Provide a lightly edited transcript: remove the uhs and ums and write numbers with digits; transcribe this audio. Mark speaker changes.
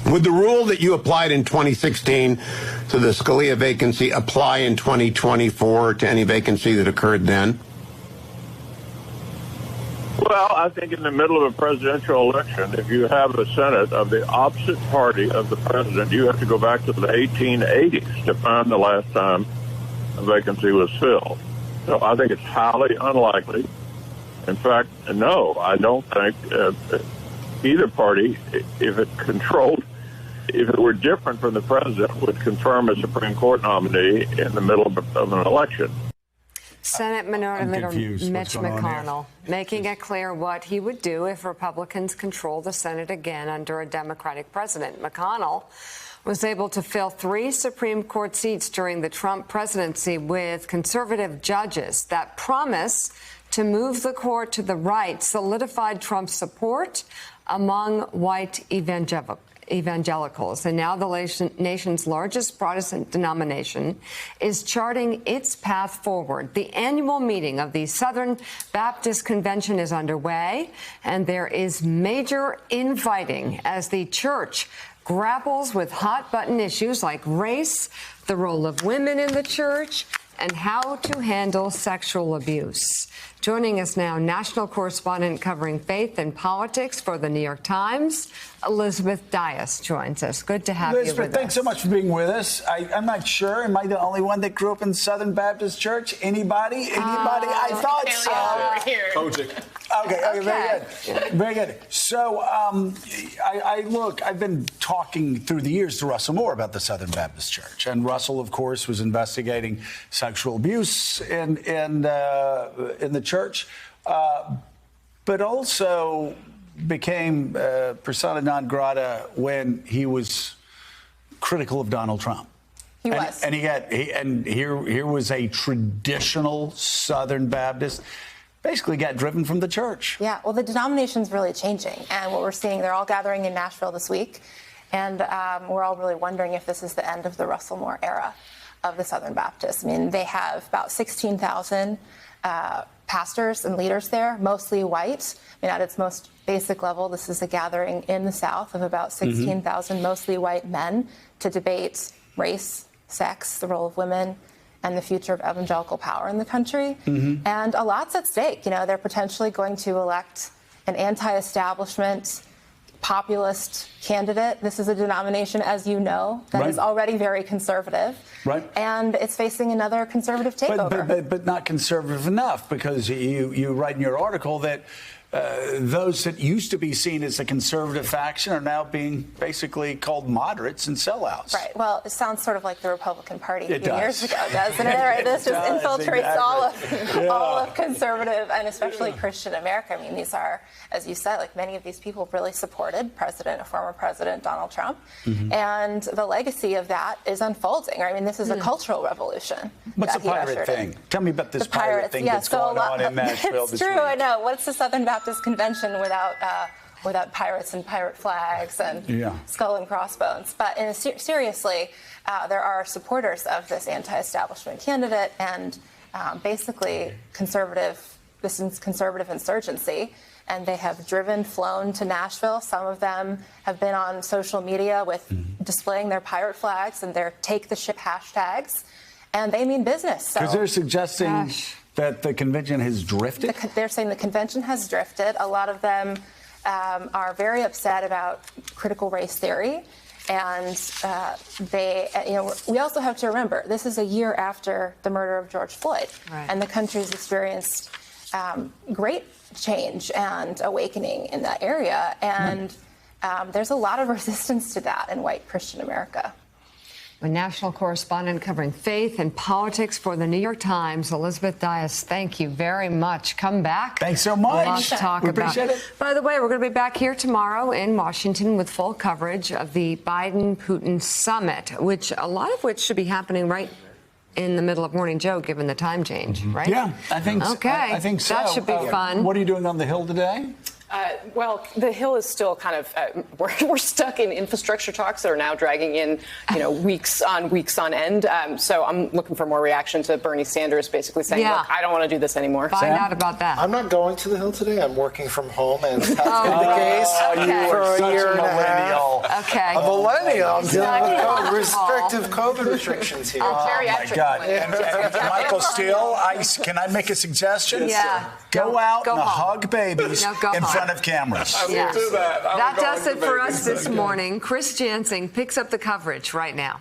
Speaker 1: Would the rule that you applied in 2016 to the Scalia vacancy apply in 2024 to any vacancy that occurred then?
Speaker 2: Well, I think in the middle of a presidential election, if you have a Senate of the opposite party of the president, you have to go back to the 1880s to find the last time a vacancy was filled. So I think it's highly unlikely. In fact, no, I don't think either party, if it were different from the president, would confirm a Supreme Court nominee in the middle of an election.
Speaker 3: Senate Minority Leader Mitch McConnell making it clear what he would do if Republicans control the Senate again under a Democratic president. McConnell was able to fill 3 Supreme Court seats during the Trump presidency with conservative judges. That promise to move the court to the right solidified Trump's support among white evangelicals. And now the nation's largest Protestant denomination is charting its path forward. The annual meeting of the Southern Baptist Convention is underway, and there is major infighting as the church grapples with hot-button issues like race, the role of women in the church, and how to handle sexual abuse. Joining us now, national correspondent covering faith and politics for the New York Times, Elizabeth Dias joins us. Good to have you with us.
Speaker 4: Elizabeth, thanks so much for being with us. I'm not sure. Am I the only one that grew up in Southern Baptist Church? Anybody? I thought so. Okay, very good. So, I've been talking through the years to Russell Moore about the Southern Baptist Church. And Russell, of course, was investigating sexual abuse in the church, but also became persona non grata when he was critical of Donald Trump.
Speaker 5: He was.
Speaker 4: And here was a traditional Southern Baptist, basically got driven from the church.
Speaker 5: Yeah, well, the denomination's really changing. And what we're seeing, they're all gathering in Nashville this week. And we're all really wondering if this is the end of the Russell Moore era of the Southern Baptists. I mean, they have about 16,000 pastors and leaders there, mostly white. I mean, at its most basic level, this is a gathering in the South of about 16,000 mostly white men to debate race, sex, the role of women, and the future of evangelical power in the country. And a lot's at stake. You know, they're potentially going to elect an anti-establishment populist candidate. This is a denomination, as you know, that is already very conservative.
Speaker 4: Right.
Speaker 5: And it's facing another conservative takeover.
Speaker 4: But not conservative enough, because you write in your article that those that used to be seen as a conservative faction are now being basically called moderates and sellouts.
Speaker 5: Right. Well, it sounds sort of like the Republican Party a few years ago, doesn't it? Right. This just infiltrates all of conservative and especially Christian America. I mean, these are, as you said, like many of these people really supported former President Donald Trump. And the legacy of that is unfolding. I mean, this is a cultural revolution.
Speaker 4: What's the pirate thing? Tell me about this pirate thing that's going on in Nashville this week.
Speaker 5: It's true, I know. What's the Southern Baptist Convention without pirates and pirate flags and skull and crossbones? But seriously, there are supporters of this anti-establishment candidate and basically conservative insurgency. And they have flown to Nashville. Some of them have been on social media with displaying their pirate flags and their take the ship hashtags. And they mean business.
Speaker 4: Because they're suggesting that the convention has drifted?
Speaker 5: They're saying the convention has drifted. A lot of them are very upset about critical race theory. And we also have to remember, this is a year after the murder of George Floyd. Right. And the country's experienced great change and awakening in that area. And there's a lot of resistance to that in white Christian America.
Speaker 3: A national correspondent covering faith and politics for the New York Times, Elizabeth Dias, thank you very much. Come back.
Speaker 4: Thanks so much.
Speaker 3: Lots to talk about.
Speaker 4: Appreciate it.
Speaker 3: By the way, we're going to be back here tomorrow in Washington with full coverage of the Biden-Putin summit, a lot of which should be happening right in the middle of Morning Joe, given the time change, right?
Speaker 4: Yeah, I think so.
Speaker 3: Okay.
Speaker 4: I think so.
Speaker 3: That should be fun.
Speaker 4: What are you doing on the Hill today?
Speaker 6: Well, the Hill is still kind of we're stuck in infrastructure talks that are now dragging in, weeks on end. So I'm looking for more reaction to Bernie Sanders basically saying, look, I don't want to do this anymore.
Speaker 3: Find out about that.
Speaker 7: I'm not going to the Hill today. I'm working from home, and that's been the case for a year and a half.
Speaker 3: Okay.
Speaker 7: A millennial. I'm dealing with
Speaker 3: Paul.
Speaker 7: restrictive COVID restrictions here.
Speaker 4: Oh, my
Speaker 6: Geriatric
Speaker 4: God.
Speaker 6: millennials.
Speaker 4: And Michael Steele, can I make a suggestion?
Speaker 3: Yeah.
Speaker 4: Go out
Speaker 3: Go
Speaker 4: and
Speaker 3: home.
Speaker 4: hug babies
Speaker 3: No, go
Speaker 4: in
Speaker 3: home.
Speaker 4: front of cameras.
Speaker 3: Yes.
Speaker 7: do that.
Speaker 3: That does it for us this morning. Chris Jansing picks up the coverage right now.